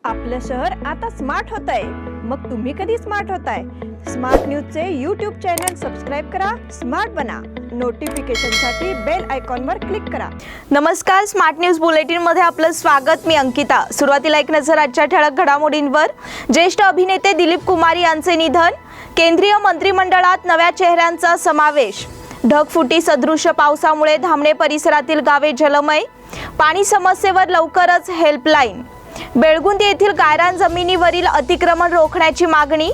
आपलं शहर आता स्मार्ट होतंय. मग तुम्ही कधी स्मार्ट होताय? स्मार्ट न्यूजचे यूट्यूब चॅनल सबस्क्राईब करा, स्मार्ट बना. नोटिफिकेशनसाठी बेल आयकॉनवर क्लिक करा. नमस्कार, स्मार्ट न्यूज बुलेटिन मध्ये आपलं स्वागत. मी अंकिता. सुरुवातीला एक नजर आजच्या ठळक घडामोडींवर. ज्येष्ठ अभिनेते दिलीप कुमार यांचे निधन. केंद्रीय मंत्रिमंडळात नव्या चेहऱ्यांचा समावेश. ढगफुटी सदृश पावसामुळे धामणे परिसरातील गावे जलमय. पाणी समस्येवर लवकरच हेल्पलाईन. बेळगुंदी येथील गायरान जमिनीवरील अतिक्रमण रोखण्याची मागणी.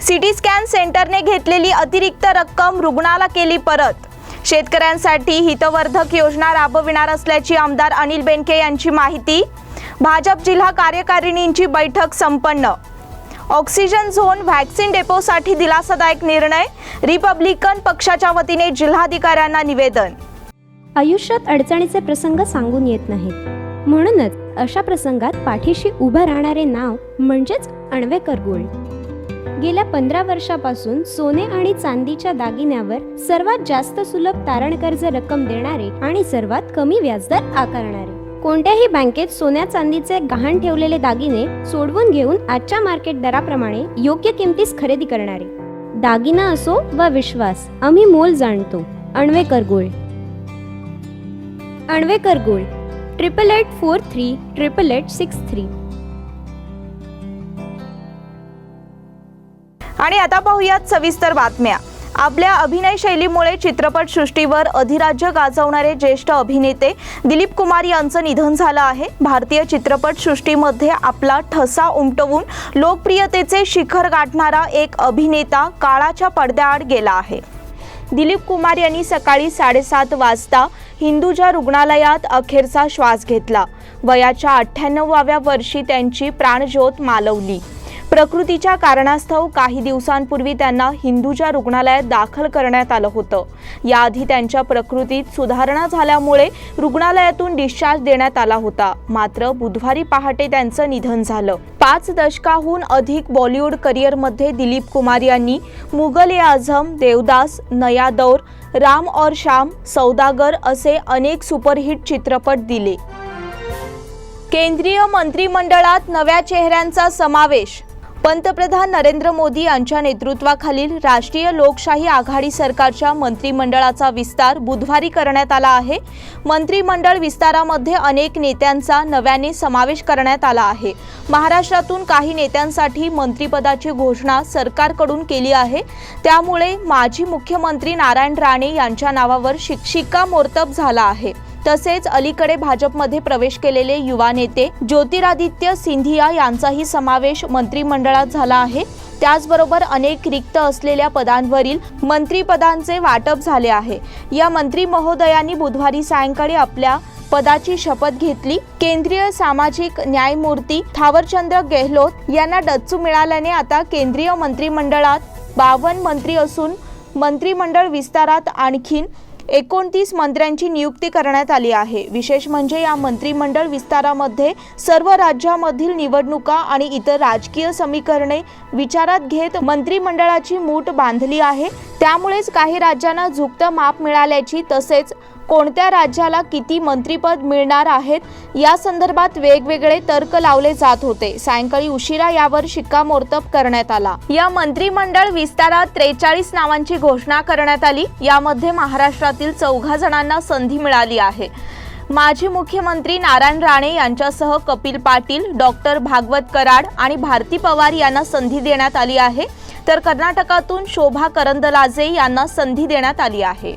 सिटी स्कॅन सेंटरने घेतलेली अतिरिक्त रक्कम रुग्णाला केली परत. शेतकऱ्यांसाठी हितवर्धक योजना राबविणार असल्याची आमदार अनिल बेनके यांची माहिती. भाजप जिल्हा कार्यकारिणींची बैठक संपन्न. ऑक्सिजन झोन व्हॅक्सिन डेपोसाठी दिलासादायक निर्णय. रिपब्लिकन पक्षाच्या वतीने जिल्हाधिकाऱ्यांना निवेदन. आयुष्यात अडचणीचे प्रसंग सांगून येत नाहीत, म्हणूनच अशा प्रसंगात पाठीशी उभं राहणारे नाव म्हणजेच अण्वेकर गोल्ड. गेल्या 15 वर्षापासून सोने आणि चांदीच्या दागिन्यावर सर्वात जास्त सुलभ तारण कर्ज रक्कम देणारे आणि सर्वात कमी व्याजदर आकारणारे. कोणत्याही बँकेत सोन्या चांदीचे गहाण ठेवलेले दागिने सोडवून घेऊन आजच्या मार्केट दराप्रमाणे योग्य किमतीस खरेदी करणारे. दागिना असो वा विश्वास, आम्ही मोल जाणतो. अण्वेकर गोल्ड. अण्वेकर गोल्ड 88438863. आणि आता पाहूयात सविस्तर बातम्या. आपल्या अभिनय शैलीमुळे चित्रपटसृष्टीवर अधिराज्य गाजवणारे ज्येष्ठ अभिनेते दिलीप कुमार यांचं निधन झालं आहे. भारतीय चित्रपटसृष्टीमध्ये आपला ठसा उमटवून लोकप्रियतेचे शिखर गाठणारा एक अभिनेता काळाच्या पडद्याआड गेला आहे. दिलीप कुमार यांनी सकाळी 7:30 वाजता हिंदुजा रुग्णालयात अखेरचा श्वास घेतला. वयाच्या 98व्या वर्षी त्यांची प्राणज्योत मालवली. प्रकृतीच्या कारणास्तव काही दिवसांपूर्वी त्यांना हिंदुजा रुग्णालयात दाखल करण्यात आलं होतं. याआधी त्यांच्या प्रकृतीत सुधारणा झाल्यामुळे रुग्णालयातून डिस्चार्ज देण्यात आला होता. मात्र बुधवारी पहाटे त्यांचं निधन झालं. 5 दशकाहून अधिक बॉलिवूड करिअरमध्ये दिलीप कुमार यांनी मुगल-ए-आझम, देवदास, नया दौर, राम और शाम, सौदागर असे अनेक सुपरहिट चित्रपट दिले. केंद्रीय मंत्रिमंडळात नव्या चेहऱ्यांचा समावेश. पंतप्रधान नरेंद्र मोदी यांच्या नेतृत्वाखालील राष्ट्रीय लोकशाही आघाडी सरकारच्या मंत्रिमंडळाचा विस्तार बुधवारी करण्यात आला आहे. मंत्रिमंडळ विस्तारामध्ये अनेक नेत्यांचा नव्याने समावेश करण्यात आला आहे. महाराष्ट्रातून काही नेत्यांसाठी मंत्रिपदाची घोषणा सरकारकडून केली आहे. त्यामुळे माजी मुख्यमंत्री नारायण राणे यांच्या नावावर शिक्कामोर्तब झाला आहे. तसेच अलीकडे भाजपमध्ये प्रवेश केलेले युवा नेते ज्योतिरादित्य सिंधिया यांचाही समावेश मंत्रिमंडळात झाला आहे. त्याचबरोबर अनेक रिक्त असलेल्या पदांवरील मंत्रिपदांचे वाटप झाले आहे. या मंत्री महोदयांनी बुधवारी सायंकाळी आपल्या पदाची शपथ घेतली. केंद्रीय सामाजिक न्यायमूर्ती थावरचंद गेहलोत यांना डच्चू मिळाल्याने आता केंद्रीय मंत्रिमंडळात 52 मंत्री असून मंत्रिमंडळ विस्तारात आणखीन 29 मंत्र्यांची नियुक्ती करण्यात आली आहे. विशेष म्हणजे या मंत्रिमंडळ विस्तारामध्ये सर्व राज्यांमधील निवडणुका आणि इतर राजकीय समीकरणे विचारात घेत मंत्रिमंडळाची मूठ बांधली आहे. त्यामुळेच काही राज्यांना झुकतं माप मिळाल्याची तसेच कोणत्या राज्याला किती मंत्रिपद मिळणार आहेत या संदर्भात वेगवेगळे तर्क लावले जात होते. सायंकाळी उशिरा यावर शिक्कामोर्तब करण्यात आला. या मंत्रिमंडळ विस्तारात 43 नावांची घोषणा करण्यात आली. यामध्ये महाराष्ट्रातील 4 जणांना संधी मिळाली आहे. माजी मुख्यमंत्री नारायण राणे यांच्यासह कपिल पाटील, डॉक्टर भागवत कराड आणि भारती पवार यांना संधी देण्यात आली आहे. तर कर्नाटकातून शोभा करंदलाजे यांना संधी देण्यात आली आहे.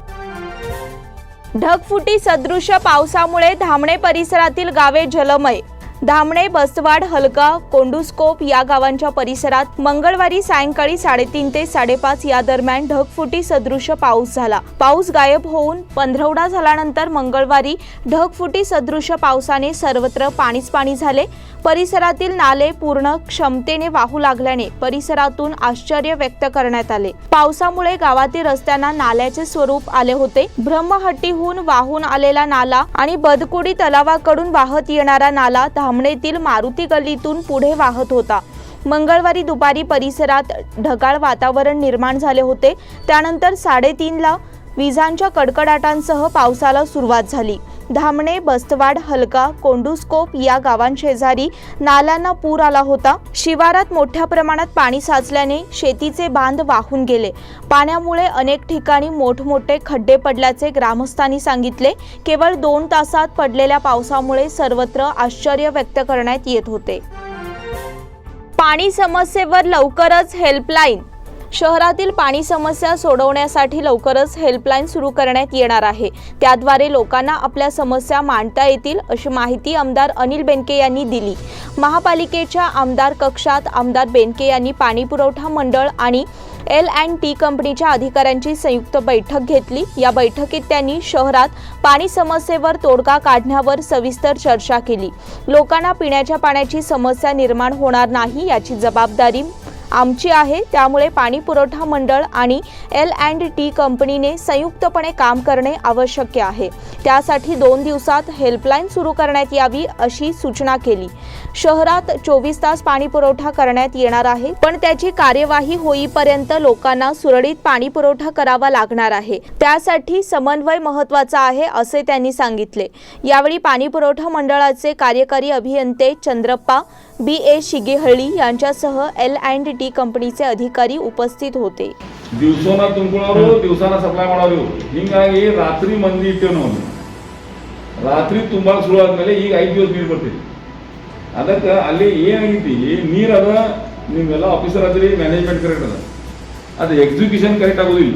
ढगफुटी सदृश पावसामुळे धामणे परिसरातील गावे जलमय. धामणे, बसवाड, हलगा, कोंडुस्कोप या गावांच्या परिसरात मंगळवारी सायंकाळी 3:30 ते 5:30 या दरम्यान ढगफुटी सदृश पाऊस झाला. पाऊस गायब होऊन पंधरवडा झाल्यानंतर मंगळवारी ढगफुटी सदृश पावसाने सर्वत्र पाणीच पाणी झाले. परिसरातील नाले पूर्ण क्षमतेने वाहू लागल्याने परिसरातून आश्चर्य व्यक्त करण्यात आले. पावसामुळे गावातील रस्त्यांना नाल्याचे स्वरूप आले होते. ब्रह्महट्टीहून वाहून आलेला नाला आणि बदकुडी तलावाकडून वाहत येणारा नाला धामणेतील मारुती गल्लीतून पुढे वाहत होता. मंगळवारी दुपारी परिसरात ढगाळ वातावरण निर्माण झाले होते. त्यानंतर 3:30 ला विजांच्या कडकडाटांसह पावसाला सुरुवात झाली. धामणे, बस्तवाड, हलका, कोंडुस्कोप या गावांशेजारी नाल्यांना पूर आला होता. शिवारात मोठ्या प्रमाणात पाणी साचल्याने शेतीचे बांध वाहून गेले. पाण्यामुळे अनेक ठिकाणी मोठमोठे खड्डे पडल्याचे ग्रामस्थांनी सांगितले. केवळ 2 तासात पडलेल्या पावसामुळे सर्वत्र आश्चर्य व्यक्त करण्यात येत होते. पाणी समस्येवर लवकरच हेल्पलाईन. शहरातील पाणी समस्या सोडवण्यासाठी लवकरच हेल्पलाईन सुरू करण्यात येणार आहे. त्याद्वारे लोकांना आपल्या समस्या मांडता येतील, अशी माहिती आमदार अनिल बेनके यांनी दिली. महापालिकेच्या आमदार कक्षात आमदार बेनके यांनी पाणी पुरवठा मंडळ आणि L&T कंपनीच्या अधिकाऱ्यांची संयुक्त बैठक घेतली. या बैठकीत त्यांनी शहरात पाणी समस्येवर तोडगा काढण्यावर सविस्तर चर्चा केली. लोकांना पिण्याच्या पाण्याची समस्या निर्माण होणार नाही याची जबाबदारी आमची आहे. त्यामुळे पाणी पुरवठा मंडळ आणि L&T कंपनीने संयुक्तपणे काम करणे आवश्यक आहे. त्यासाठी 2 दिवसात हेल्पलाईन सुरू करण्यात यावी अशी सूचना केली. शहरात 24 तास पाणी पुरवठा करण्यात येणार आहे, पण त्याची कार्यवाही होईपर्यंत लोकांना सुरळीत पाणी पुरवठा करावा लागणार आहे. त्यासाठी समन्वय महत्त्वाचा आहे, असे त्यांनी सांगितले. यावेळी पाणी पुरवठा मंडळाचे कार्यकारी अभियंते चंद्रप्पा B.A. शिगेहळ्ळी यांच्यासह L&T कंपनीचे अधिकारी उपस्थित होते. ದಿವಸನ ತುಂಬಿಕೊಳ್ಳೋರು ದಿವಸನ ಸಪ್ಲೈ ಮಾಡೋರು. ಹೀಗಾಗಿ ರಾತ್ರಿ ಮಂದಿ ಇಟ್ಟೇವೆ ನಾವು. ರಾತ್ರಿ ತುಂಬಾಕ ಶುರು ಆದ್ಮೇಲೆ ಈಗ 5 ದಿವಸ ನೀರು ಬರ್ತೀವಿ. ಅದಕ್ಕೆ ಅಲ್ಲಿ ಏನಾಗೈತಿ, ನೀರು ಅದ, ನೀವೆಲ್ಲ ಆಫೀಸರ್ ಅದ್ರಿ, ಮ್ಯಾನೇಜ್ಮೆಂಟ್ ಕರೆಕ್ಟ್ ಅದ, ಅದು ಎಕ್ಸಿಕ್ಯೂಷನ್ ಕರೆಕ್ಟ್ ಆಗೋದಿಲ್ಲ.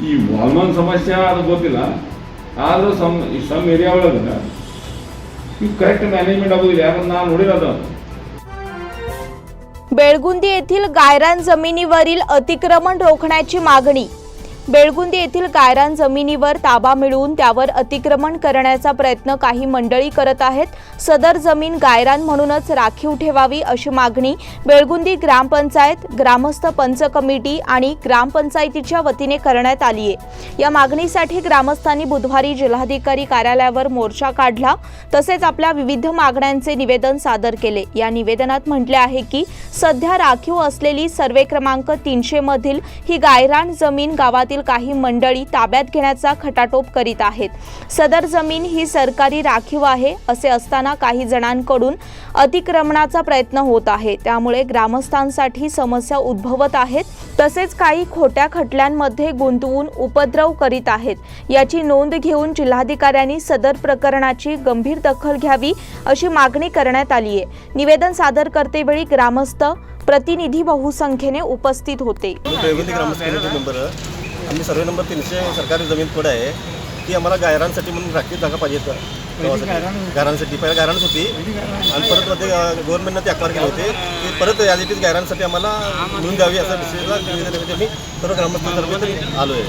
ಈ ವಾಲ್ಮನ್ ಸಮಸ್ಯೆ ಅದು ಗೊತ್ತಿಲ್ಲ, ಆದರೂ ಸಮ್ ಏರಿಯಾ ಒಳಗೆ ಈ ಕರೆಕ್ಟ್ ಮ್ಯಾನೇಜ್ಮೆಂಟ್ ಆಗೋದಿಲ್ಲ. ಯಾಕಂದ್ರೆ ನಾನು ನೋಡಿರೋದು बेळगुंदी येथील गायरान जमिनीवरील अतिक्रमण रोखण्याची मागणी. बेळगुंदी येथील गायरान जमिनीवर ताबा मिळवून त्यावर अतिक्रमण करण्याचा प्रयत्न काही मंडळी करत आहेत. सदर जमीन गायरान म्हणूनच राखीव ठेवावी अशी मागणी बेळगुंदी ग्रामपंचायत, ग्रामस्थ पंच कमिटी आणि ग्रामपंचायतीच्या वतीने करण्यात आली आहे. या मागणीसाठी ग्रामस्थांनी बुधवारी जिल्हाधिकारी कार्यालयावर मोर्चा काढला. तसेच आपल्या विविध मागण्यांचे निवेदन सादर केले. या निवेदनात म्हटले आहे की सध्या राखीव असलेली सर्वे क्रमांक 300 मधील ही गायरान जमीन गावातील काही मंडळी ताब्यात घेण्याचा खटाटोप करीत आहेत. सदर जमीन ही सरकारी राखीव आहे असे असताना काही जणांकडून अतिक्रमणाचा प्रयत्न होत आहे. त्यामुळे ग्रामस्थांसाठी समस्या उद्भवत आहेत. तसेच काही खोट्या खटल्यांमध्ये गुंतवून उपद्रव करीत आहेत. याची नोंद घेऊन जिल्हाधिकाऱ्यांनी सदर प्रकरणाची गंभीर दखल घ्यावी अशी मागणी करण्यात आली आहे. निवेदन सादर करतेवेळी ग्रामस्थ प्रतिनिधी बहुसंख्येने उपस्थित होते. आम्ही सर्वे नंबर 300 सरकारी जमीन थोडं आहे ती आम्हाला गायरांसाठी म्हणून राखीव जागा पाहिजे. गायरांसाठी पहिल्या गायरानच होती आणि परत मध्ये गव्हर्नमेंटनं ते अक्वायर केले होते. ते परत यादीतील गायरांसाठी आम्हाला मिळून द्यावी असं विषयाला निवेदन मी सर्व ग्रामस्थांतर्फे आलो आहे.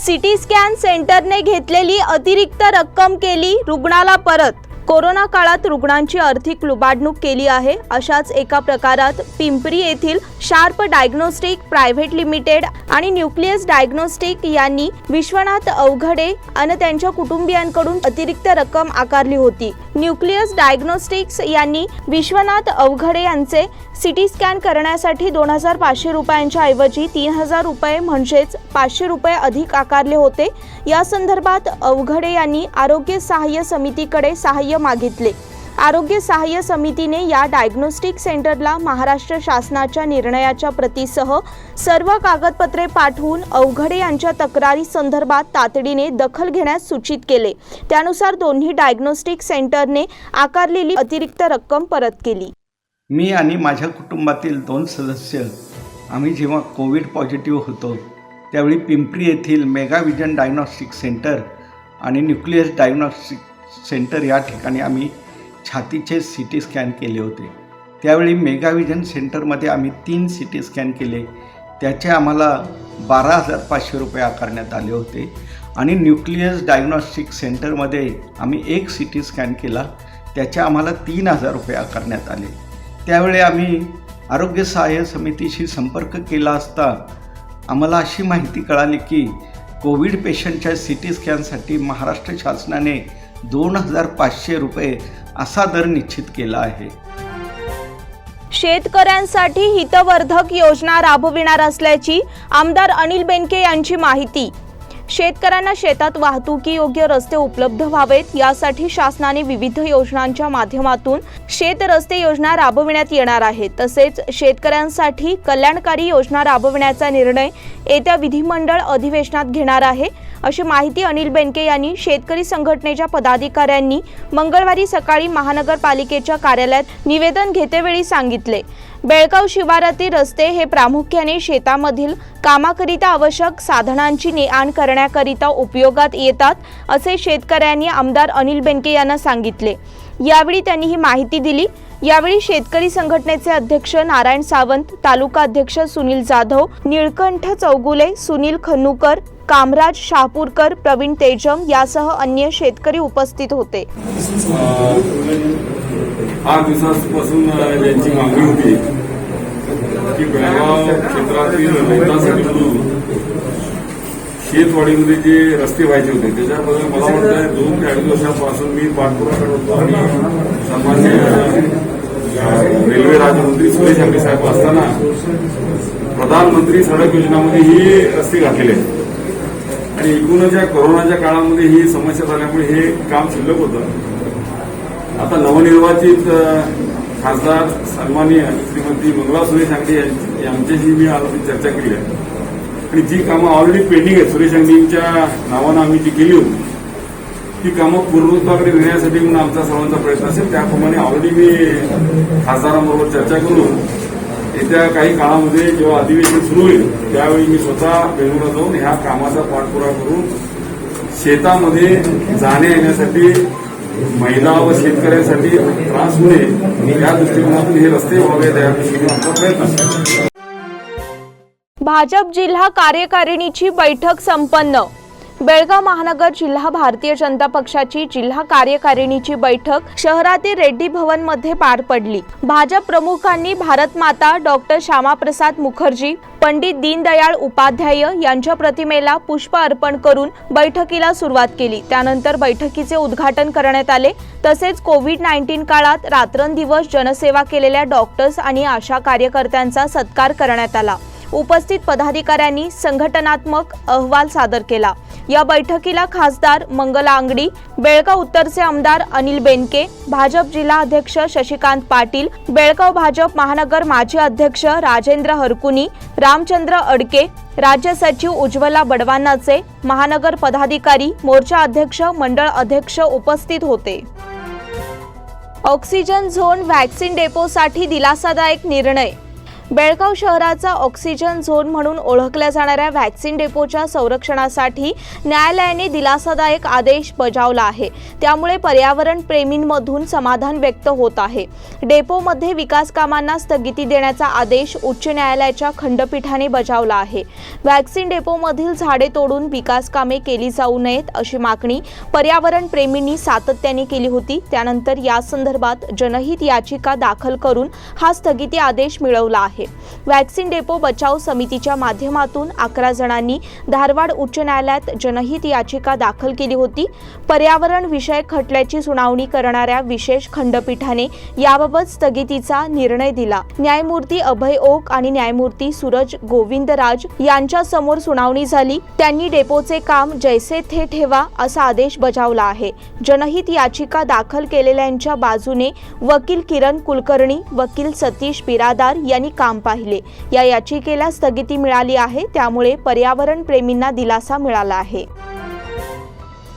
सिटी स्कॅन सेंटरने घेतलेली अतिरिक्त रक्कम केली रुग्णाला परत. कोरोना काळात रुग्णांची आर्थिक लुबाडणूक केली आहे. अशाच एका प्रकारात पिंपरी येथील शार्प डायग्नोस्टिक प्रायव्हेट लिमिटेड आणि न्यूक्लियस डायग्नोस्टिक यांनी विश्वनाथ अवघडे आणि त्यांच्या कुटुंबियांकडून अतिरिक्त रक्कम आकारली होती. न्यूक्लियस डायग्नोस्टिक्स यांनी विश्वनाथ अवघडे यांचे सिटी स्कॅन करण्यासाठी 2,500 रुपयांच्या ऐवजी 3,000 रुपये म्हणजेच 500 रुपये अधिक आकारले होते. या संदर्भात अवघडे यांनी आरोग्य सहाय्य समितीकडे सहाय्य मागितले. आरोग्य सहाय्य समितीने या डायग्नोस्टिक सेंटरला महाराष्ट्र शासनाच्या निर्णयाच्या प्रतीसह सर्व कागदपत्रे पाठवून अवघडे यांच्या तक्रारी संदर्भात तातडीने दखल घेण्यास सूचित केले. त्यानुसार दोन्ही डायग्नोस्टिक सेंटरने आकारलेली अतिरिक्त रक्कम परत केली. मी आणि माझ्या कुटुंबातील 2 सदस्य आम्ही जेव्हा कोविड पॉझिटिव्ह होतो त्यावेळी पिंपरी येथील मेगा विजन डायग्नोस्टिक सेंटर आणि न्यूक्लियस डायग्नोस्टिक सेंटर या ठिकाणी आम्ही छातीचे CT स्कॅन केले होते. त्यावेळी मेगा विजन सेंटरमध्ये आम्ही 3 CT स्कॅन केले. त्याचे आम्हाला 12,500 रुपये आकारण्यात आले होते आणि न्यूक्लियस डायग्नोस्टिक सेंटरमध्ये आम्ही 1 CT स्कॅन केला. त्याचे आम्हाला 3,000 रुपये आकारण्यात आले. त्यावेळी आम्ही आरोग्य सहाय्य समितीशी संपर्क केला असता आम्हाला अशी माहिती कळाली की कोविड पेशंटच्या CT स्कॅनसाठी महाराष्ट्र शासनाने 2,500 रुपये असा दर निश्चित केला आहे. शेतकऱ्यांसाठी हितवर्धक योजना राबविणार असल्याची आमदार अनिल बेनके यांची माहिती. शेतकऱ्यांना शेतात वाहतुकी योग्य रस्ते उपलब्ध व्हावेत यासाठी शासनाने विविध योजनांच्या माध्यमातून शेत रस्ते योजना राबविण्यात येणार आहे। तसेच शेतकऱ्यांसाठी कल्याणकारी योजना राबविण्याचा निर्णय येत्या विधिमंडळ अधिवेशनात घेणार आहे, अशी माहिती अनिल बेनके यांनी शेतकरी संघटनेच्या पदाधिकाऱ्यांनी मंगळवारी सकाळी महानगरपालिकेच्या कार्यालयात निवेदन घेतेवेळी सांगितले। बेळगाव शिवारातील रस्ते हे प्रामुख्याने शेतामधील कामाकरिता आवश्यक साधनांची ने-आण करण्याकरिता उपयोगात येतात, असे शेतकऱ्यांनी आमदार अनिल बेनके यांना सांगितले। यावेळी त्यांनी ही माहिती दिली। यावेळी शेतकरी संघटनेचे अध्यक्ष नारायण सावंत, तालुका अध्यक्ष सुनील जाधव, निळकंठ चौगुले, सुनील खन्नुकर, कामराज शहापूरकर, प्रवीण तेजम यासह अन्य शेतकरी उपस्थित होते। 8 दिवसांपासून ज्यांची मागणी होती की बेळगाव क्षेत्रातील रहिवासी म्हणून शेतवाडीमध्ये जे रस्ते व्हायचे होते त्याच्याबद्दल मला वाटतं 2 ते 2.5 वर्षापासून मी पाठपुरावा करत होतो आणि सामान्य रेल्वे राज्यमंत्री सुरेश अंगडी साहेब असताना प्रधानमंत्री सडक योजनामध्ये ही रस्ते घातलेले आहेत आणि एकूणच या कोरोनाच्या काळामध्ये ही समस्या झाल्यामुळे हे काम शिल्लक होतं। आता नवनिर्वाचित खासदार सन्माननीय श्रीमती मंगला सुरेश अंगडी यांच्याशी मी आज चर्चा केली आहे आणि जी कामं ऑलरेडी पेंडिंग आहेत सुरेश अंगडींच्या नावानं आम्ही जी केली होती ती कामं पूर्णत्वाकडे नेण्यासाठी म्हणून आमचा सर्वांचा प्रयत्न असेल। त्याप्रमाणे ऑलरेडी मी खासदारांबरोबर चर्चा करून येत्या काही काळामध्ये जेव्हा अधिवेशन सुरू होईल त्यावेळी मी स्वतः बेंगळुरूला जाऊन ह्या कामाचा पाठपुरावा करून शेतामध्ये जाण्या येण्यासाठी महिला व शेतकऱ्यांसाठी त्रास होऊ नये या दृष्टिकोनातून हे रस्ते व्हावे यासाठी आमचा प्रयत्न असेल। भाजप जिल्हा कार्यकारिणीची बैठक संपन्न। बेळगाव महानगर जिल्हा भारतीय जनता पक्षाची जिल्हा कार्यकारिणीची बैठक शहरातील रेड्डी भवन मध्ये पार पडली। भाजप प्रमुखांनी भारत माता डॉक्टर श्यामाप्रसाद मुखर्जी, पंडित दीनदयाळ उपाध्याय यांच्या प्रतिमेला पुष्प अर्पण करून बैठकीला सुरुवात केली। त्यानंतर बैठकीचे उद्घाटन करण्यात आले। तसेच कोविड-19 काळात रात्रंदिवस जनसेवा केलेल्या डॉक्टर्स आणि आशा कार्यकर्त्यांचा सत्कार करण्यात आला। उपस्थित पदाधिकाऱ्यांनी संघटनात्मक अहवाल सादर केला। या बैठकीला खासदार मंगला अंगडी, बेळगाव उत्तरचे आमदार अनिल बेनके, भाजप जिल्हा अध्यक्ष शशिकांत पाटील, बेळगाव भाजप महानगर माजी अध्यक्ष राजेंद्र हरकुनी, रामचंद्र अडके, राज्य सचिव उज्ज्वला बडवानाचे, महानगर पदाधिकारी, मोर्चा अध्यक्ष, मंडळ अध्यक्ष उपस्थित होते। ऑक्सिजन झोन व्हॅक्सिन डेपोसाठी दिलासादायक निर्णय। बेळगाव शहराचा ऑक्सिजन झोन म्हणून ओळखल्या जाणाऱ्या व्हॅक्सिन डेपोच्या संरक्षणासाठी न्यायालयाने दिलासादायक आदेश बजावला आहे। त्यामुळे पर्यावरण प्रेमींमधून समाधान व्यक्त होत आहे। डेपोमध्ये विकास कामांना स्थगिती देण्याचा आदेश उच्च न्यायालयाच्या खंडपीठाने बजावला आहे। व्हॅक्सिन डेपोमधील झाडे तोडून विकास कामे केली जाऊ नयेत अशी मागणी पर्यावरण प्रेमींनी सातत्याने केली होती। त्यानंतर या संदर्भात जनहित याचिका दाखल करून हा स्थगिती आदेश मिळवला आहे। व्हॅक्सिन डेपो बचाव समितीच्या माध्यमातून 11 जणांनी धारवाड उच्च न्यायालयात जनहित याचिका दाखल केली होती। पर्यावरण विषयक खटल्याची सुनावणी करणाऱ्या विशेष खंडपीठाने याबाबत स्थगितीचा निर्णय दिला। न्यायमूर्ती अभय ओक आणि न्यायमूर्ती सूरज गोविंदराज यांच्या समोर सुनावणी झाली। त्यांनी डेपोचे काम जैसे थे ठेवा असा आदेश बजावला आहे। जनहित याचिका दाखल केलेल्यांच्या बाजूने वकील किरण कुलकर्णी, वकील सतीश बिरादार यांनी काम पाहिले। या याचिकेला स्थगिती मिळाली आहे, त्यामुळे पर्यावरण प्रेमींना दिलासा मिळाला आहे।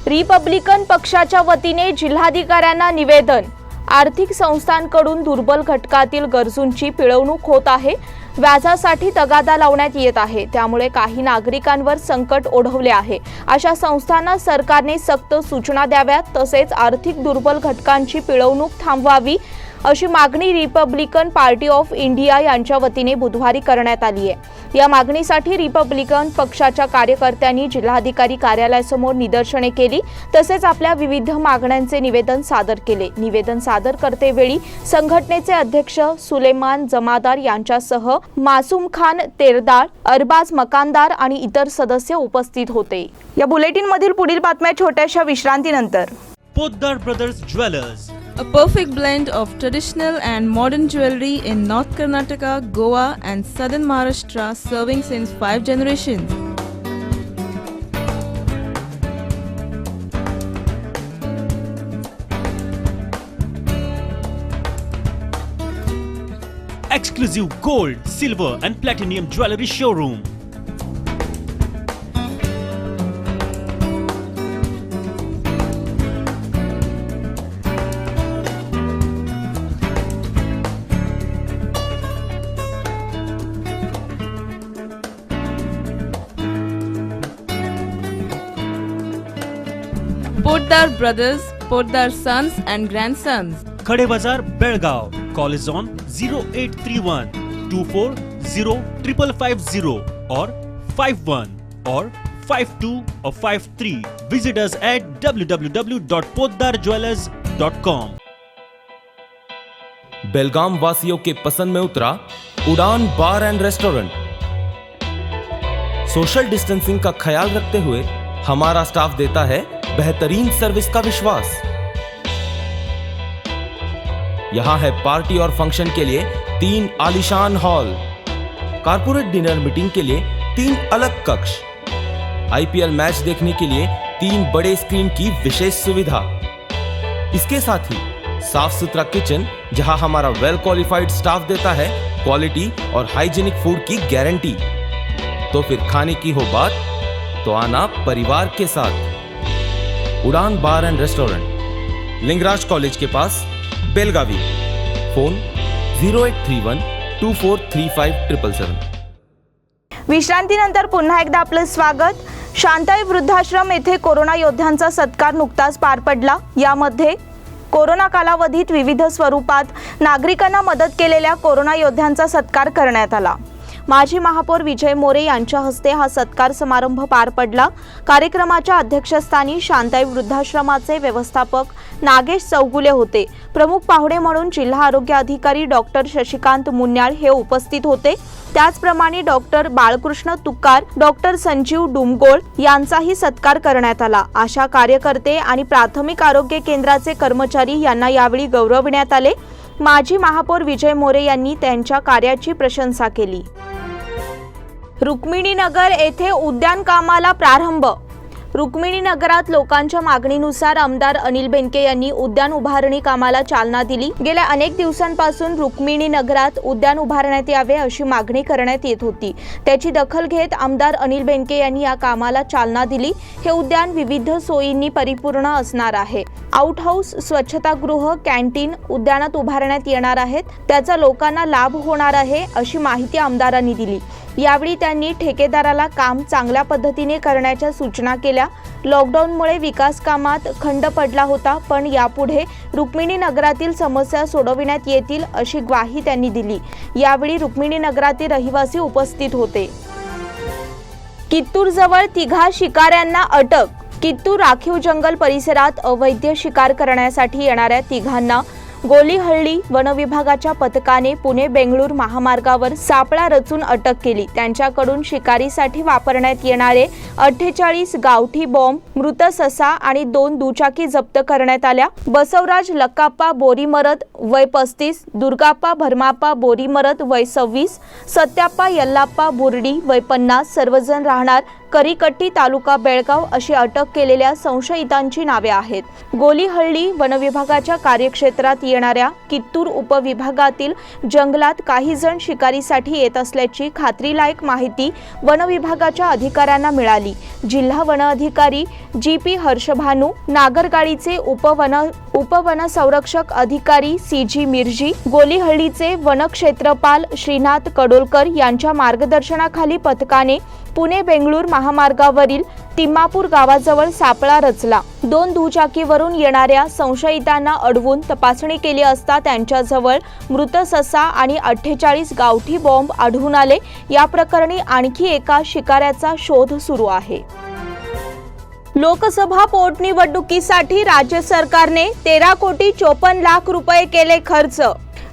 रिपब्लिकन पक्षाच्या वतीने जिल्हाधिकाऱ्यांना निवेदन। आर्थिक संस्थांकडून दुर्बल घटकातील गरजूंची पिळवणूक होत आहे। व्याजासाठी तगादा लावण्यात येत आहे, त्यामुळे काही नागरिकांवर संकट ओढवले आहे। अशा संस्थांना सरकारने सक्त सूचना द्याव्यात, तसेच आर्थिक दुर्बल घटकांची पिळवणूक थांबवावी अशी मागणी रिपब्लिकन पार्टी ऑफ इंडिया यांच्या वतीने बुधवारी करण्यात आली आहे। या मागणीसाठी रिपब्लिकन पक्षाच्या कार्यकर्त्यांनी जिल्हाधिकारी कार्यालयासमोर निदर्शने केली, तसेच आपल्या विविध मागण्यांचे निवेदन सादर केले। निवेदन सादर करतेवेळी संघटनेचे अध्यक्ष सुलेमान जमादार यांच्यासह मासूम खान तेरदाळ, अरबाज मकानदार आणि इतर सदस्य उपस्थित होते। या बुलेटिनमधील पुढील बातम्या छोट्याशा विश्रांतीनंतर। Poddar Brothers Jewelers. A perfect blend of traditional and modern jewelry in North Karnataka, Goa and southern Maharashtra, serving since 5 generations. exclusive gold, silver and platinum jewelry showroom. Poddar Brothers, Poddar Sons and Grandsons. Khade Bazar, Belgaum. Call is on 0831 240 5550 or 51 or 52 or 53. Visit us at www.poddarjewelers.com. बेलगाम वासियों के पसंद में उतरा उड़ान बार end restaurant. Social distancing का ख्याल रखते हुए हमारा स्टाफ देता है बेहतरीन सर्विस का विश्वास। यहां है पार्टी और फंक्शन के लिए 3 आलीशान हॉल, कारपोरेट डिनर मीटिंग के लिए 3 अलग कक्ष, आईपीएल मैच देखने के लिए 3 बड़े स्क्रीन की विशेष सुविधा। इसके साथ ही साफ सुथरा किचन जहां हमारा वेल क्वालिफाइड स्टाफ देता है क्वालिटी और हाइजीनिक फूड की गारंटी। तो फिर खाने की हो बात तो आना परिवार के साथ। उड़ान बार एंड रेस्टोरेंट, लिंगराज कॉलेज के पास, बेलगावी। फोन 0831 243577। विश्रांतीनंतर पुन्हा एकदा आपलं स्वागत। शांताई वृद्धाश्रम येथे कोरोना योद्ध्यांचा सत्कार नुकताच पार पडला। यामध्ये कोरोना कालावधीत विविध स्वरूपात नागरिकांना मदत केलेल्या कोरोना योद्ध्यांचा सत्कार करण्यात आला। माजी महापौर विजय मोरे यांच्या हस्ते हा सत्कार समारंभ पार पडला। कार्यक्रमाच्या अध्यक्षस्थानी शांताई वृद्धाश्रमाचे व्यवस्थापक नागेश चौगुले होते। प्रमुख पाहुणे म्हणून जिल्हा आरोग्य अधिकारी डॉक्टर शशिकांत मुन्याळ हे उपस्थित होते। त्याचप्रमाणे डॉक्टर बाळकृष्ण तुकार, डॉक्टर संजीव डुमगोळ यांचाही सत्कार करण्यात आला। आशा कार्यकर्ते आणि प्राथमिक आरोग्य केंद्राचे कर्मचारी यांना यावेळी गौरविण्यात आले। माजी महापौर विजय मोरे यांनी त्यांच्या कार्याची प्रशंसा केली। रुक्मिणीनगर येथे उद्यान कामाला प्रारंभ। रुक्मिणीनगरात लोकांच्या मागणीनुसार आमदार अनिल बेनके यांनी उद्यान उभारणी कामाला चालना दिली। गेल्या अनेक दिवसांपासून रुक्मिणीनगरात उद्यान उभारण्यात यावे अशी मागणी करण्यात येत होती। त्याची दखल घेत आमदार अनिल बेनके यांनी या कामाला चालना दिली। हे उद्यान विविध सोयींनी परिपूर्ण असणार आहे। आउट हाऊस, स्वच्छतागृह, कॅन्टीन उद्यानात उभारण्यात येणार आहेत। त्याचा लोकांना लाभ होणार आहे अशी माहिती आमदारांनी दिली। यावेळी त्यांनी ठेकेदाराला काम चांगल्या पद्धतीने करण्याच्या सूचना केल्या। लॉकडाऊनमुळे विकास कामात खंड पडला होता, पण यापुढे रुक्मिणीनगरातील समस्या सोडविण्यात येतील अशी ग्वाही त्यांनी दिली। यावेळी रुक्मिणीनगरातील रहिवासी उपस्थित होते। कित्तूरजवळ 3 शिकाऱ्यांना अटक। कित्तूर राखीव जंगल परिसरात अवैध शिकार करण्यासाठी येणाऱ्या 3 गोलीहळ्ळी वनविभागाच्या पथकाने पुणे बेंगळूर महामार्गावर सापळा रचून अटक केली। त्यांच्याकडून शिकारीसाठी वापरण्यात येणारे 48 गावठी बॉम्ब, मृत ससा आणि 2 दुचाकी जप्त करण्यात आल्या। बसवराज लक्काप्पा बोरीमरद वय 35, दुर्गाप्पा भरमाप्पा बोरीमरद वय 26, सत्याप्पा यल्लाप्पा बुर्डी वय 50 सर्वजण राहणार करीकट्टी तालुका बेळगाव अशी अटक केलेल्या संशयितांची नावे आहेत। गोलीहळ्ळी वनविभागाच्या कार्यक्षेत्रात येणाऱ्या कित्तूर उपविभागातील जंगलात काही जण शिकारीसाठी येत असल्याची खात्रीलायक माहिती वनविभागाच्या अधिकाऱ्यांना मिळाली। जिल्हा वन अधिकारी GP हर्षभानू, नागरगाळीचे उपवन संरक्षक अधिकारी CG मिर्जी, गोलीहळ्ळीचे वनक्षेत्रपाल श्रीनाथ कडोलकर यांच्या मार्गदर्शनाखाली पथकाने पुणे बेंगळूर महामार्गावरील तिम्मापूर गावाजवळ सापळा रचला। 2 दुचाकीवरून येणाऱ्या संशयितांना अडवून तपासणी केली असता त्यांच्याजवळ मृत ससा आणि 48 गावठी बॉम्ब आढळून आले। या प्रकरणी आणखी एका शिकाऱ्याचा शोध सुरू आहे। लोकसभा पोटनिवडणुकीसाठी राज्य सरकारने 13,54,00,000 रुपये केले खर्च।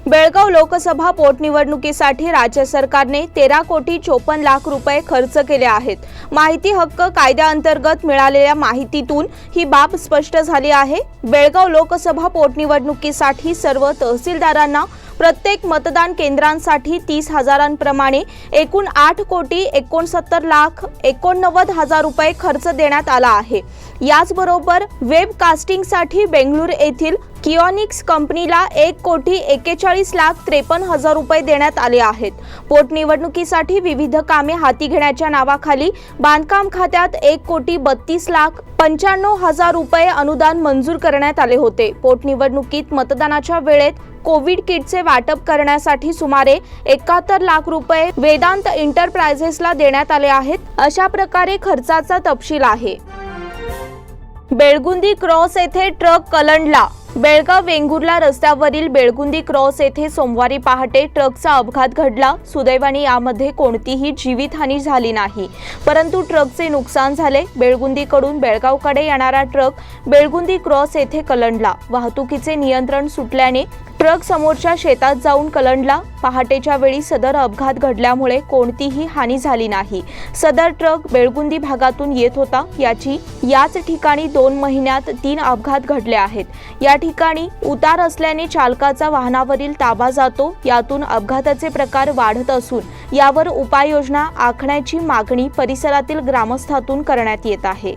बेळगाव लोकसभा पोटनिवडणुकीसाठी राज्य सरकारने 13,54,00,000 रुपये खर्च केले आहेत। माहिती हक्क कायद्याअंतर्गत मिळालेल्या माहितीतून ही बाब स्पष्ट झाली आहे। बेळगाव लोकसभा पोटनिवडणुकीसाठी सर्व तहसीलदारांना प्रत्येक मतदान केंद्रांसाठी 30,000प्रमाणे एकूण 8,69,89,000 रुपये खर्च देण्यात आला आहे। याचबरोबर वेबकास्टिंगसाठी बेंगळूर येथील किओनिक्स कंपनीला 1,41,53,000 रुपये देण्यात आले आहेत. पोटनिवडणुकीसाठी विविध कामे हाती घेण्याच्या नावाखाली बांधकाम खात्यात 1,32,95,000 रुपये अनुदान मंजूर करण्यात आले होते. पोटनिवडणुकीत मतदानाच्या वेळेत कोविड किटचे वाटप करण्यासाठी सुमारे 71 लाख रुपये वेदांत एंटरप्राइजेसला देण्यात आले आहेत. अशा प्रकारे खर्चाचा तपशील आहे. बेळगुंदी क्रॉस येथे ट्रक कलंडला. बेळगाव वेंगुर्ला रस्त्यावरील बेळगुंदी क्रॉस येथे सोमवारी पहाटे ट्रकचा अपघात घडला. सुदैवाने यामध्ये कोणतीही जीवितहानी झाली नाही, परंतु ट्रकचे नुकसान झाले. बेळगुंदीकडून बेळगावकडे येणारा ट्रक बेळगुंदी क्रॉस येथे कलंडला. वाहतुकीचे नियंत्रण सुटल्याने ट्रक समोरच्या शेतात जाऊन कलंडला. पहाटेच्या वेळी सदर अपघात घडल्यामुळे कोणतीही हानी झाली नाही. सदर ट्रक बेळगुंदी भागातून येत होता. याच ठिकाणी 2 महिन्यात 3 अपघात घडले आहेत. या ठिकाणी उतार असल्याने चालकाचा वाहनावरील ताबा जातो. यातून अपघाताचे प्रकार वाढत असून यावर उपाययोजना आखण्याची मागणी परिसरातील ग्रामस्थांतून करण्यात येत आहे.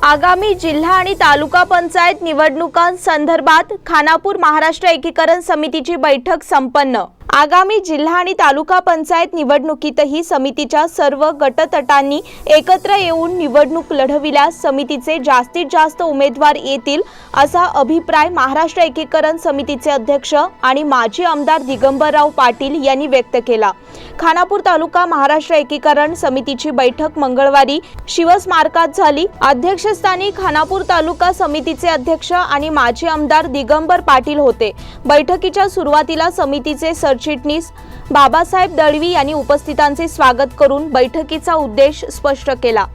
आगामी जिल्हा आणि तालुका पंचायत निवडणुकांसंदर्भात खानापूर महाराष्ट्र एकीकरण समितीची बैठक संपन्न. आगामी जिल्हा आणि तालुका पंचायत निवडणुकीतही समितीच्या सर्व गटतटांनी एकत्र येऊन निवडणूक लढविल्यास समितीचे जास्तीत जास्त उमेदवार येतील असा अभिप्राय महाराष्ट्र एकीकरण समितीचे अध्यक्ष आणि माजी आमदार दिगंबरराव पाटील यांनी व्यक्त केला. खानापूर तालुका महाराष्ट्र एकीकरण समितीची बैठक मंगळवारी शिवस्मारकात झाली. अध्यक्षस्थानी खानापूर तालुका समितीचे अध्यक्ष आणि माजी आमदार दिगंबर पाटील होते. बैठकीच्या सुरुवातीला समितीचे सरचिटणीस बाबासाहेब दळवी यांनी उपस्थितांचे स्वागत करून बैठकीचा उद्देश स्पष्ट केला.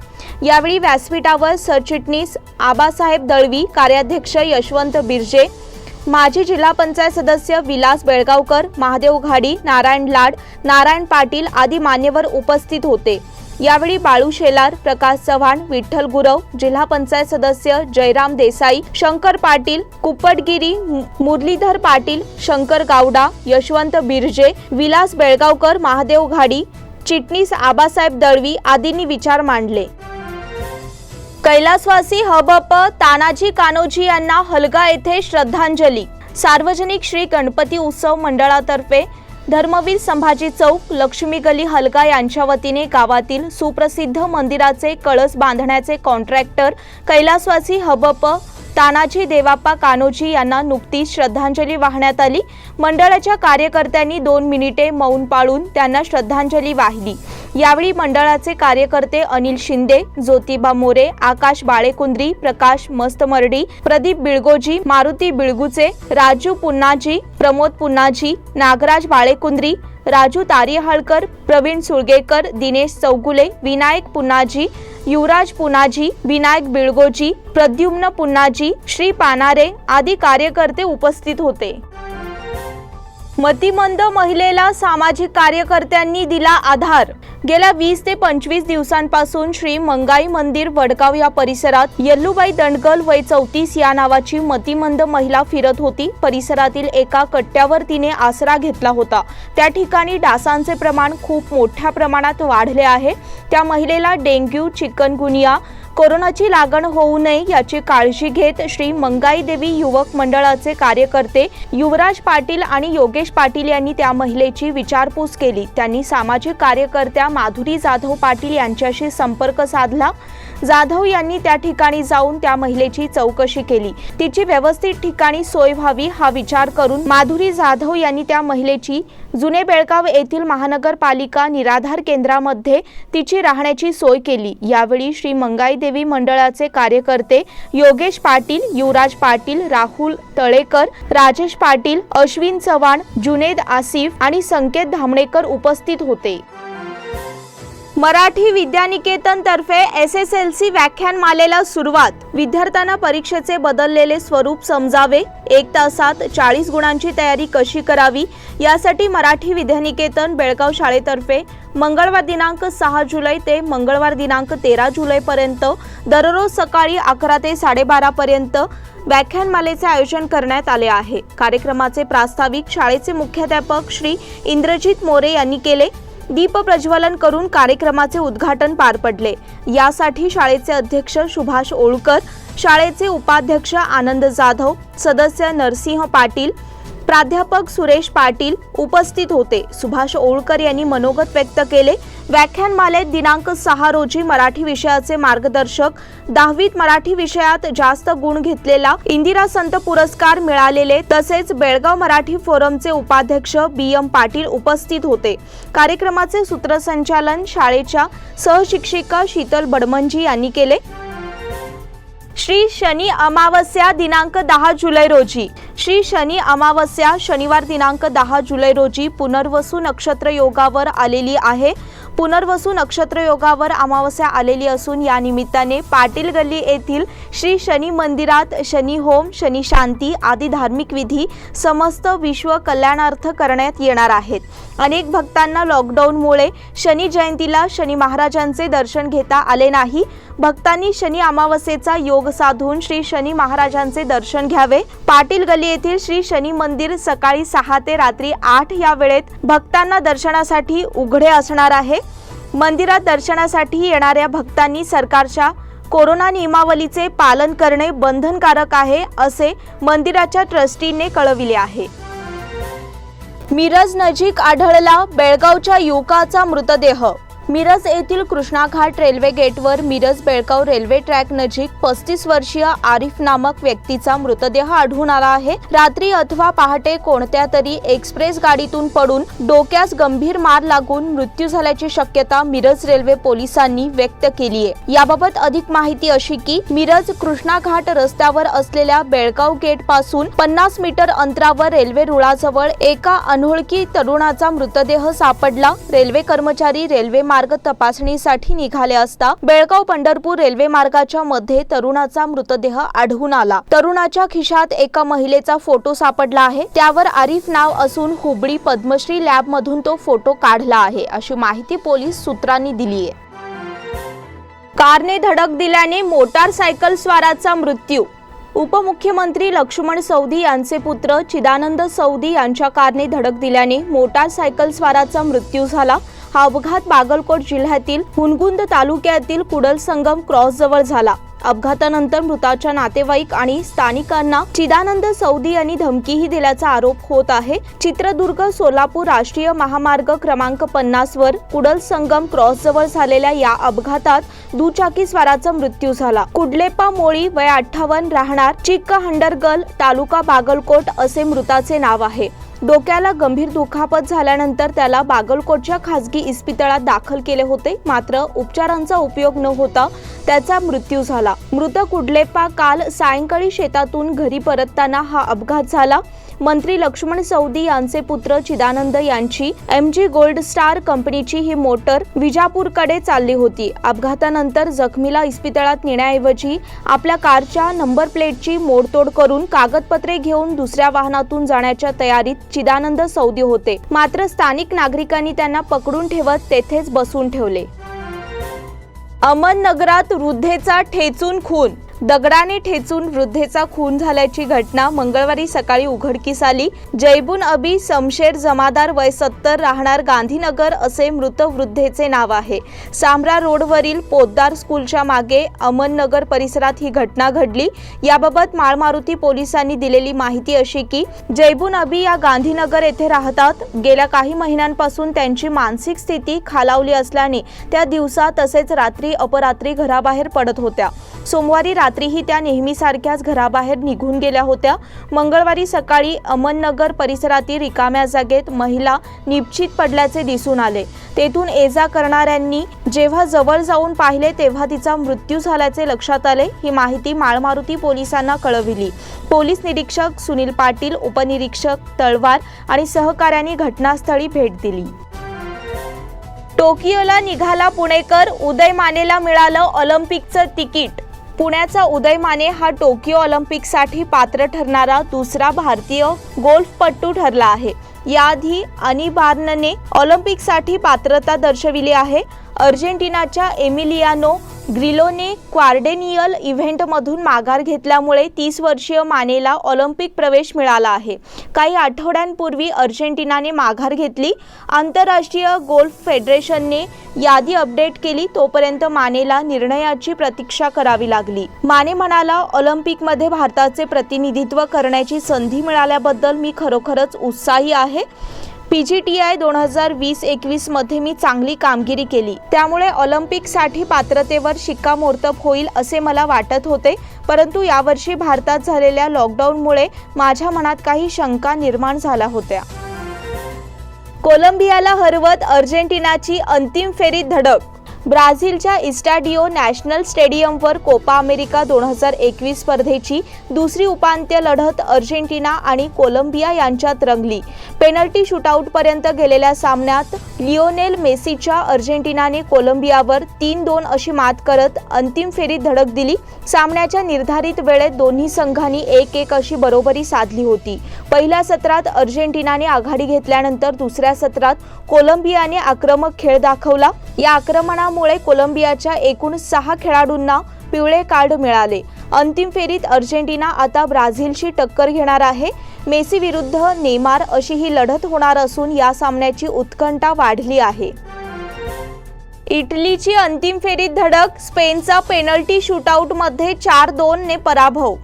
यावेळी व्यासपीठावर सरचिटणीस आबासाहेब दळवी, कार्याध्यक्ष यशवंत बिर्जे, माजी जिल्हा पंचायत सदस्य विलास बेळगावकर, महादेव घाडी, नारायण लाड, नारायण पाटील आदी मान्यवर उपस्थित होते. यावेळी बाळू शेलार, प्रकाश चव्हाण, विठ्ठल गुरव, जिल्हा पंचायत सदस्य जयराम देसाई, शंकर पाटील, कुप्पटगिरी, मुरलीधर पाटील, शंकर गावडा, यशवंत बिर्जे, विलास बेळगावकर, महादेव घाडी, चिटणीस आबासाहेब दळवी आदींनी विचार मांडले. कैलासवासी हबप तानाजी कान्होजी यांना हलगा येथे श्रद्धांजली. सार्वजनिक श्री गणपती उत्सव मंडळातर्फे धर्मवीर संभाजी चौक, लक्ष्मी गली, हलगा यांच्या वतीने गावातील सुप्रसिद्ध मंदिराचे कळस बांधण्याचे कॉन्ट्रॅक्टर कैलासवासी हबप तानाजी देवाप्पा कान्होजी यांना नुकतीच श्रद्धांजली वाहण्यात आली. मंडळाच्या कार्यकर्त्यांनी 2 मिनिटे मौन पाळून त्यांना श्रद्धांजली वाहिली. यावेळी मंडळाचे कार्यकर्ते अनिल शिंदे, ज्योतिबा मोरे, आकाश बाळेकुंद्री, प्रकाश मस्तमर्डी, प्रदीप बिळगोजी, मारुती बिळगुचे, राजू पुन्नाजी, प्रमोद पुन्नाजी, नागराज बाळेकुंद्री, राजू तारिहाळकर, प्रवीण सुळगेकर, दिनेश चौगुले, विनायक पुन्नाजी, युवराज पुन्नाजी, विनायक बिळगोजी, प्रद्युम्न पुन्नाजी, श्री पानारे आदी कार्यकर्ते उपस्थित होते. मतिमंद महिलेला सामाजिक कार्यकर्त्यांनी दिला आधार. गेल्या 20 ते 25 दिवसांपासून श्री मंगाई मंदिर वडगाव या परिसरात यल्लूबाई दंडगल वय 34 या नावाची मतिमंद महिला फिरत होती. परिसरातील एका कट्ट्यावर तिने आसरा घेतला होता. त्या ठिकाणी डासांचे प्रमाण खूप मोठ्या प्रमाणात वाढले आहे. त्या महिलेला डेंग्यू, चिकनगुनिया, कोरोनाची लागण होऊ नये याची काळजी घेत श्री मंगाई देवी युवक मंडळाचे कार्यकर्ते युवराज पाटील आणि योगेश पाटील यांनी त्या महिलेची विचारपूस केली. त्यांनी सामाजिक कार्यकर्त्या माधुरी जाधव पाटील यांच्याशी संपर्क साधला. जाधव यांनी त्या ठिकाणी जाऊन त्या महिलेची चौकशी केली. तिची व्यवस्थित ठिकाणी सोय व्हावी हा विचार करून माधुरी जाधव यांनी त्या महिलेची जुने बेळगाव येथील महानगरपालिका निराधार केंद्रामध्ये तिची राहण्याची सोय केली. यावेळी श्री मंगाई देवी मंडळाचे कार्यकर्ते योगेश पाटील, युवराज पाटील, राहुल तळेकर, राजेश पाटील, अश्विन चव्हाण, जुनेद आसिफ आणि संकेत धामणेकर उपस्थित होते. मराठी विद्यानिकेतन तर्फे SSLC व्याख्यानमालेला सुरुवात. विद्यार्थ्यांना परीक्षेचे बदललेले स्वरूप समजावे, 1 तासात 40 गुणांची तयारी कशी करावी यासाठी मराठी विद्यानिकेतन बेळगाव शाळेतर्फे मंगळवार दिनांक 6 जुलै ते मंगळवार दिनांक 13 जुलैपर्यंत दररोज सकाळी 11 ते 12:30 पर्यंत व्याख्यानमालेचे आयोजन करण्यात आले आहे. कार्यक्रमाचे प्रास्ताविक शाळेचे मुख्याध्यापक श्री इंद्रजित मोरे यांनी केले. दीप प्रज्वलन करून कार्यक्रमाचे उद्घाटन पार पडले। यासाठी शाळेचे अध्यक्ष सुभाष ओळकर, शाळेचे उपाध्यक्ष आनंद जाधव, सदस्य नरसिंह पाटील, प्राध्यापक सुरेश पाटील उपस्थित होते। सुभाष ओळकर यांनी मनोगत व्यक्त केले। व्याख्यानमालेत दिनांक 6 रोजी मराठी विषयाचे मार्गदर्शक, 10वीत मराठी विषयात जास्त गुण घेतलेला इंदिरा संत पुरस्कार मिळालेले तसेच बेळगाव मराठी फोरमचे उपाध्यक्ष BM पाटील उपस्थित होते। कार्यक्रमाचे सूत्रसंचालन शाळेच्या सहशिक्षिका शीतल बडमंजी यांनी केले। श्री शनी अमावस्या दिनांक 10 जुलै रोजी, श्री शनी अमावस्या शनिवार दिनांक 10 जुलै रोजी पुनर्वसू नक्षत्र योगावर आलेली आहे। पुनर्वसू नक्षत्र योगावर अमावस्या आलेली असून या निमित्ताने पाटील गल्ली येथील श्री शनी मंदिरात शनी होम, शनी शांती आदी धार्मिक विधी समस्त विश्व कल्याणार्थ करण्यात येणार आहेत। अनेक भक्तांना लॉकडाऊनमुळे शनी जयंतीला शनी महाराजांचे दर्शन घेता आले नाही। भक्तांनी शनी अमावस्येचा योग साधून श्री शनी महाराजांचे दर्शन घ्यावे। पाटील गल्ली येथील श्री शनी मंदिर सकाळी 6 ते रात्री 8 या वेळेत भक्तांना दर्शनासाठी उघडे असणार आहे। मंदिरात दर्शनासाठी येणाऱ्या भक्तांनी सरकारच्या कोरोना नियमावलीचे पालन करणे बंधनकारक आहे असे मंदिराच्या ट्रस्टीने कळविले आहे। मिरज नजीक आढळला बेळगावच्या युवकाचा मृतदेह। मिरज येथील कृष्णा घाट रेल्वे गेटवर मिरज बेळगाव रेल्वे ट्रॅक नजीक 35 वर्षीय आरिफ नामक व्यक्तीचा मृतदेह आढळून आला आहे। रात्री अथवा पहाटे कोणत्या तरी एक्सप्रेस गाडीतून पडून डोक्यास गंभीर मार लागून मृत्यू झाल्याची शक्यता मिरज रेल्वे पोलिसांनी व्यक्त केली आहे। याबाबत अधिक माहिती अशी की मिरज कृष्णा घाट रस्त्यावर असलेल्या बेळगाव गेट पासून 50 मीटर अंतरावर रेल्वे रुळाजवळ एका अनोळखी तरुणाचा मृतदेह सापडला। रेल्वे कर्मचारी रेल्वे मार्ग तपासणीसाठी निघाले असता बेळगाव पंढरपूर रेल्वे मार्गाच्या मध्ये तरुणाचा मृतदेह आढळून आला। तरुणाच्या खिशात एका महिलेचा फोटो सापडला आहे। त्यावर आरिफ नाव असून हुबळी पद्मश्री लॅब मधून तो फोटो काढला आहे अशी माहिती पोलीस सूत्रांनी दिली आहे। कारने धडक दिल्याने मोटारसायकल स्वाराचा मृत्यू। उपमुख्यमंत्री लक्ष्मण सवदी यांचे पुत्र चिदानंद सवदी यांच्या कारने धडक दिल्याने मोटारसायकल स्वाराचा मृत्यू झाला। हा अपघात बागलकोट जिल्ह्यातील हुनगुंद तालुक्यातील कुडल संगम क्रॉस जवळ झाला। अपघातानंतर मृताच्या नातेवाईक आणि स्थानिकांना चिदानंद सवदी यांनी धमकीही दिल्याचा आरोप होत आहे। चित्रदुर्ग सोलापूर राष्ट्रीय महामार्ग क्रमांक 50 वर कुडल संगम क्रॉस जवळ झालेल्या या अपघातात दुचाकी स्वाराचा मृत्यू झाला। कुडलेपा मोळी वय 58 राहणार चिक्क हंडरगल तालुका बागलकोट असे मृताचे नाव आहे। डोक्याला गंभीर दुखापत झाल्यानंतर त्याला बागलकोटच्या खासगी इस्पितळात दाखल केले होते, मात्र उपचारांचा उपयोग न होता त्याचा मृत्यू झाला। मृत कुडलेपा काल सायंकाळी शेतातून घरी परतताना हा अपघात झाला। मंत्री लक्ष्मण सवदी यांचे पुत्र चिदानंद यांची MG गोल्ड स्टार कंपनीची ही मोटर विजापूरकडे चालली होती। अपघातानंतर जखमीला इस्पितळात नेण्याऐवजी आपल्या कारच्या नंबर प्लेटची मोडतोड करून कागदपत्रे घेऊन दुसऱ्या वाहनातून जाण्याच्या तयारीत चिदानंद सवदी होते, मात्र स्थानिक नागरिकांनी त्यांना पकडून ठेवत तेथेच बसून ठेवले। अहमदनगरात वृद्धेचा ठेचून खून। दगडाने ठेचून वृद्धेचा खून झाल्याची घटना मंगळवारी सकाळी उघडकीस आली। जैबून अबी शमशेर जमादार वय 70 राहणार गांधीनगर असे मृत वृद्धेचे नाव आहे। सांब्रा रोडवरील पोद्दार स्कूलच्या मागे अहमदनगर परिसरात ही घटना घडली। याबाबत माळमारुती पोलिसांनी दिलेली माहिती अशी की जैबून अबी या गांधीनगर येथे राहतात। गेल्या काही महिन्यांपासून त्यांची मानसिक स्थिती खालावली असल्याने त्या दिवसा तसेच रात्री अपरात्री घराबाहेर पडत होत्या। सोमवारी रात्रीही त्या नेहमीसारख्याच घराबाहेर निघून गेल्या होत्या। मंगळवारी सकाळी अहमदनगर परिसरातील रिकाम्या जागेत महिला निपचित पडल्याचे दिसून आले। तेथून ये-जा करणाऱ्यांनी जेव्हा जवळ जाऊन पाहिले तेव्हा तिचा मृत्यू झाल्याचे लक्षात आले। ही माहिती माळमारुती पोलिसांना कळविली। पोलीस निरीक्षक सुनील पाटील, उपनिरीक्षक तळवार आणि सहकाऱ्यांनी घटनास्थळी भेट दिली। टोकियोला निघाला पुणेकर, उदय मानेला मिळालं ऑलिम्पिकचं तिकीट। पुण्याचा उदय माने हा टोकियो ऑलिम्पिकसाठी पात्र ठरणारा दुसरा भारतीय गोल्फपटू ठरला आहे। याआधी अनी बार्नने ऑलिम्पिकसाठी पात्रता दर्शविली आहे। अर्जेंटिनाच्या एमिलियानो ग्रिलोने क्वार्टेनियल इव्हेंटमधून माघार घेतल्यामुळे 30 वर्षीय मानेला ऑलिम्पिक प्रवेश मिळाला आहे. काही आठवड्यांपूर्वी अर्जेंटिनाने माघार घेतली. आंतरराष्ट्रीय गोल्फ फेडरेशनने यादी अपडेट केली. तोपर्यंत मानेला निर्णयाची प्रतीक्षा करावी लागली. माने म्हणाला, ऑलिम्पिकमध्ये भारताचे प्रतिनिधित्व करण्याची संधी मिळाल्याबद्दल मी खरोखरच उत्साही आहे. PGTI 2020-21 मध्ये मी चांगली कामगिरी केली. त्यामुळे ऑलिम्पिकसाठी पात्रतेवर शिक्कामोर्तब होईल असे मला वाटत होते. परंतु यावर्षी भारतात झालेल्या लॉकडाऊनमुळे माझ्या मनात काही शंका निर्माण झाल्या होत्या. कोलंबियाला हरवत अर्जेंटिनाची अंतिम फेरीत धडक. ब्राझीलच्या इस्टाडियो नॅशनल स्टेडियमवर कोपा अमेरिका 2021 स्पर्धेची दुसरी उपांत्य लढत अर्जेंटिना आणि कोलंबिया यांच्यात रंगली. पेनल्टी शूटआउटपर्यंत गेलेल्या सामन्यात लिओनेल मेसीच्या अर्जेंटिनाने कोलंबियावर 3-2 अशी मात करत अंतिम फेरीत धडक दिली. सामन्याच्या निर्धारित वेळेत दोन्ही संघांनी 1-1 अशी बरोबरी साधली होती. पहिल्या सत्रात अर्जेंटिनाने आघाडी घेतल्यानंतर दुसऱ्या सत्रात कोलंबियाने आक्रमक खेळ दाखवला. या आक्रमणामुळे कोलंबियाच्या एकूण 6 खेळाडूंना पिवळे कार्ड मिळाले. अंतिम फेरीत अर्जेंटिना आता ब्राझीलशी टक्कर घेणार आहे. मेसी विरुद्ध नेमार अशी ही लढत होणार असून या सामन्याची उत्कंठा वाढली आहे. इटलीची अंतिम फेरीत धडक. स्पेनचा पेनल्टी शूटआउटमध्ये 4-2 ने पराभव.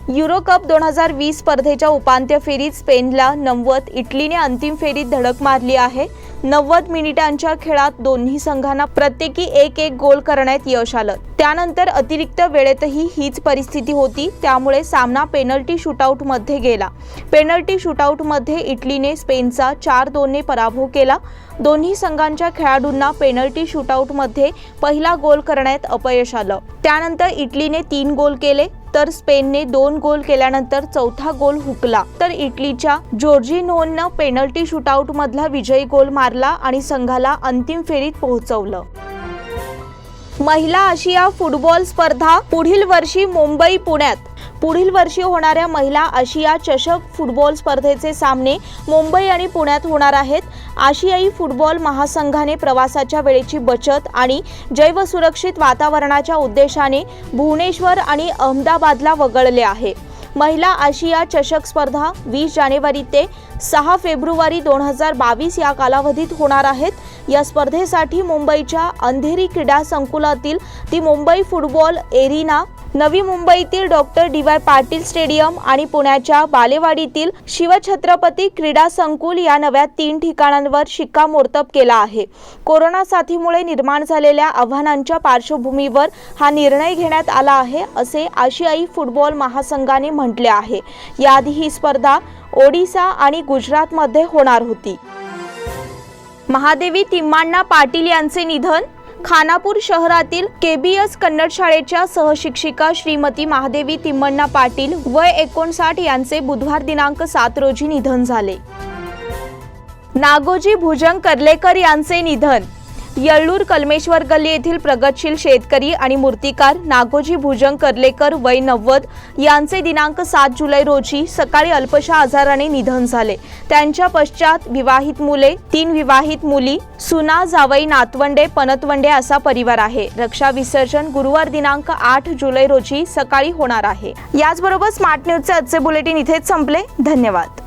युरो कप 2020 स्पर्धेच्या उपांत्य फेरीत स्पेनला 90, इटलीने अंतिम फेरीत धडक मारली आहे. 90 मिनिटांच्या खेळात दोन्ही संघांना प्रत्येकी 1-1 गोल करण्यात यश आलं. त्यानंतर अतिरिक्त वेळेतही हीच परिस्थिती होती. त्यामुळे सामना पेनल्टी शूटआउटमध्ये गेला. पेनल्टी शूटआउटमध्ये इटलीने स्पेनचा 4-2 ने पराभव केला. दोन्ही संघांच्या खेळाडूंना पेनल्टी शूटआउटमध्ये पहिला गोल करण्यात अपयश आलं. त्यानंतर इटलीने 3 गोल केले तर स्पेनने 2 गोल केल्यानंतर चौथा गोल हुकला. तर इटलीच्या जॉर्जिनहोनं पेनल्टी शूटआउटमधला विजयी गोल मारला आणि संघाला अंतिम फेरीत पोहोचवलं. महिला आशिया फुटबॉल स्पर्धा पुढील वर्षी मुंबई पुण्यात. पुढील वर्षी होणाऱ्या महिला आशिया चषक फुटबॉल स्पर्धेचे सामने मुंबई आणि पुण्यात होणार आहेत. आशियाई फुटबॉल महासंघाने प्रवासाच्या वेळेची बचत आणि जैवसुरक्षित वातावरणाच्या उद्देशाने भुवनेश्वर आणि अहमदाबादला वगळले आहे. महिला आशिया चषक स्पर्धा 20 जानेवारी ते 6 फेब्रुवारी 2022 या कालावधीत होणार आहेत. या स्पर्धेसाठी मुंबईच्या अंधेरी क्रीडा संकुलातील ती मुंबई फुटबॉल एरिना, नवी मुंबईतील डॉक्टर DY पाटील स्टेडियम आणि पुण्याच्या बालेवाडीतील शिवछत्रपती क्रीडा संकुल या नव्या 3 ठिकाणांवर शिक्कामोर्तब केला आहे. कोरोना साथीमुळे निर्माण झालेल्या आव्हानांच्या पार्श्वभूमीवर हा निर्णय घेण्यात आला आहे असे आशियाई फुटबॉल महासंघाने म्हटले आहे. याआधी ही स्पर्धा ओडिशा आणि गुजरातमध्ये होणार होती. महादेवी तिम्माण्णा पाटील यांचे निधन. खानापूर शहरातील KBS कन्नड शाळेच्या सहशिक्षिका श्रीमती महादेवी तिम्माण्णा पाटील वय 59 यांचे बुधवार दिनांक 7 रोजी निधन झाले. नागोजी भुजंग कर्लेकर यांचे निधन. येळ्ळूर कलमेश्वर गल्ली येथील प्रगतशील शेतकरी आणि मूर्तिकार नागोजी भुजंग कर्लेकर वय 90 यांचे दिनांक 7 जुलै रोजी सकाळी अल्पशा आजाराने निधन झाले. त्यांच्या पश्चात विवाहित मुले, 3 विवाहित मुली, सुना, जावई, नातवंडे, पनतवंडे असा परिवार आहे. रक्षा विसर्जन गुरुवार दिनांक 8 जुलै रोजी सकाळी होणार आहे. याचबरोबर स्मार्ट न्यूजचे आजचे बुलेटिन इथेच संपले. धन्यवाद.